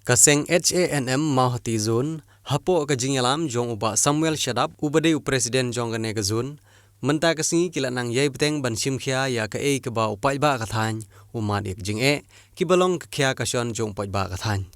Kaseng HANM Mahati Zone, hapo kajingalam jong uba Samuel Shadap, ubade Presiden jong gane gazun, menta kasingi kila nang yai beteng ban simkhia ya ka e ba upai ba kathan, umad ek jing kibalong kya kasyon jong upai ba kathan.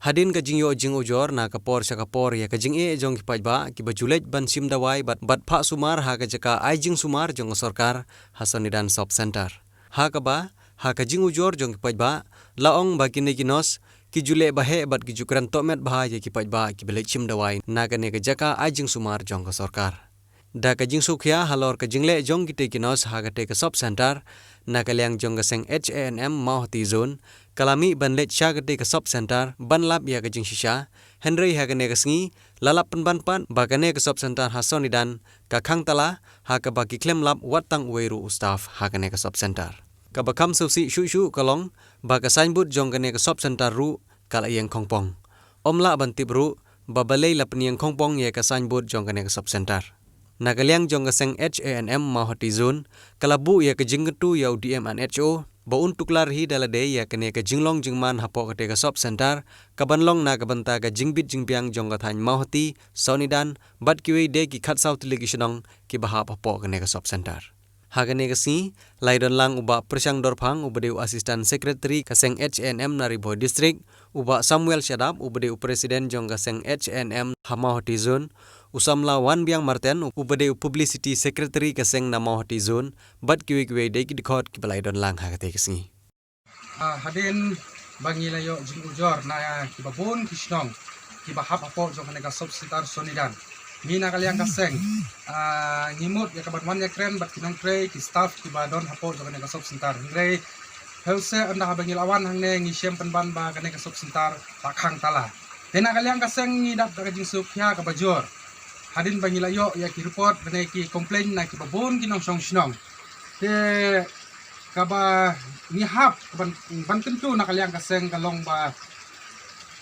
Hadin ka jingyo jing ujor na kapor sa kapor ya ka jing jong kipai ba kibajulet ban sim dawai bat pa sumar ha ka jaka ai jing sumar jong sorkar hasonidan sub center. Ha ka ba ha ka jing ujor jong kipai ba laong ba kineginos ki jule bahe bat ki jukran tomet bah ye ki pajba ki bele chim dawai na kane ka jaka ajing sumar jong ka sarkar da ka jing sukhya halor ka jingle jong ki te kinos ha ka te ka sub center na ka liang jong ka seng HANM Mahati Zone kalami ban let sha ka te ka sub center ban lap ya ka jing shisha henry ha ka ne ka sngi lalap ban ba ka ne ka sub center ha sonidan ka khang tala ha ka ba ki klem lap watang weiru staff ha ka ne ka sub center kabakam susi shu kalong baga signboard jong kane ka sub center ru kala yang khongpong omla bantip ru babalei lapniang khongpong ye ka signboard jong kane ka sub center nagaliang jong ka seng HANM Mahati Zone kalabu ye ka jingtu ya UDM an HO baun tuklar hi dalade ya kane ka jinglong jingman hapo ka te ka sub center kabanlong na kabanta ka jingbit jingpiang jong ka than Mahati Sonidan bat kiwe de ki khat south ligisionong ki bahap hapo kane ka sub center hagane kasi laidon lang uba Presyang Dorphang ubadeu Assistant Secretary kaseng HANM Naribo District uba Samuel Shadap ubadeu Presiden jong kaseng HANM Mahati Zone usamla Wan Biang Marten ubadeu Publicity Secretary kaseng Mahati Zone bat kiwe de kidkhot kibalaidon lang hagate kasi hadin bangilayo jing ujor na kibabun kisnong kibahap apo jong kanega subsitar sonidan mina kaliang kaseng ngimut ya kaban ya kren bat kinong tre ki staff ki badon hapo jong kanega subsitar ngre helse anda habangil awan hangne ngisem penban ba kanega subsitar pakhang tala tena kaliang kaseng ngidap daga jing sukhya ka bajor hadin bangilayo ya ki report bane ki complain na ki babun kinong song snong te kaba ngihap ban tentu na kaliang kaseng kalong ba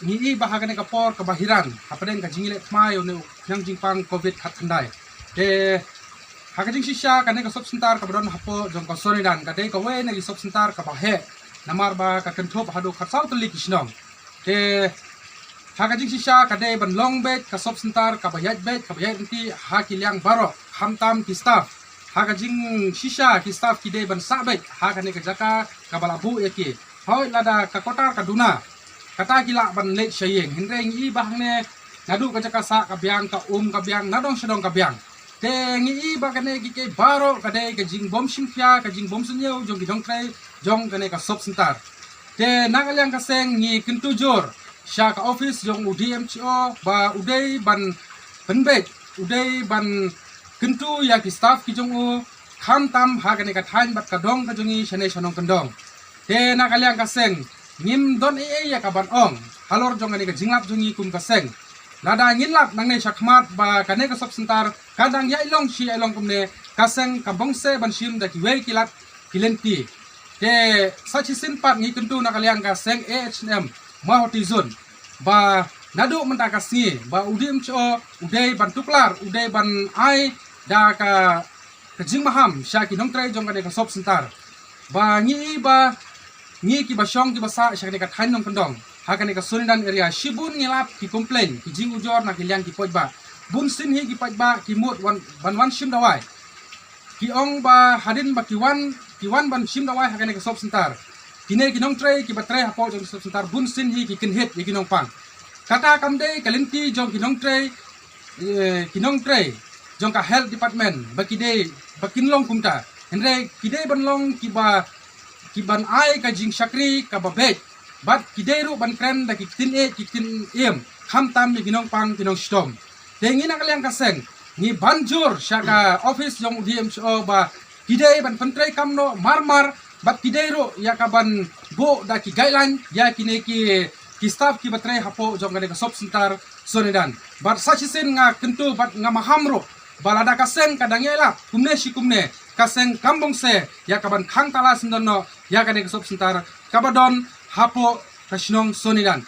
ngi bahagane kapor kabahiran hapaden ka jingile mayo ne yang jingpang covid hatandai de hagajing sisya kane ka subsentar ka badon hapo jong ka sonidan ka de ka we ne subsentar ka bahe namar ba ka kenthop hadu khatsau tuli kisnong de hagajing sisya ka de ban long bet ka subsentar ka bayat bet ka bayat nti hakiliang baro hamtam ki staff hagajing sisya ki staff ki de ban sabet hagane ka jaka ka balabu yaki hoy lada ka kotar ka duna kata gila ban let syayeng hindreng i bahne ngadu ka jakasa ka biang ka biang nadong sedong ka biang te ngi i bagane gi ke baro ka de ka jing bom simkhya ka jing bom sunyeu jong gi dong trai jong kane ka sub sentar te nagaliang ka seng ngi kentujur sya ka office jong UDMCO ba udai ban penbet udai ban kentu ya ki staff ki jong u khantam ha kane ka thain bat ka dong ka jongi shane shanong kendong te nagaliang ka seng ngim don ya kaban ong halor jong ani ka jinglap jongi kum kaseng lada ngilap nangne shakmat ba kane ka subsentar kadang ya ilong shi ilong kumne kaseng ka bongse ban shim da ki we kilat kilenti te sachi sinpat ngi kentu na kaliang kaseng HANM Mahati Zone ba nadu menta kasni ba UDMCO udai ban tuklar udai ban ai da ka jingmaham syaki nong trai jong kane ka subsentar ba ngi ba ngi ki basyong ki basa syakane ka thanong kendong hakane ka sonidan area shibun ngilap ki complain ki jing ujor na kilian ki pojba bun sin hi ki pojba ki mut wan shim dawai ki ong ba hadin ba ki wan ban shim dawai hakane ka sub sentar kine ki nong tray ki batre hapo jong sub sentar bun sin hi ki kinhet ki nong pang kata kamde kalenti jong ki nong tray jong ka health department ba ki de ba kinlong kumta henre ki de banlong ki ba kiban ai ka jing syakri ka babet bat kideru ban kren da kitin em hamtam mi ginong pang kinong stom tengi na kaliang kaseng ni banjur syaka office jong UDMCO ba kidei ban pentrai kamno marmar bat kideru ya ka ban bo da ki guideline ya kine ki staff ki batre hapo jong kane ka sub sentar sonidan bat sachisen nga kentu bat nga mahamro balada kaseng kadang yela kumne kaseng kambong se ya kaban khang tala sindono ya kane sub sentar kabadon hapo kasnong sonidan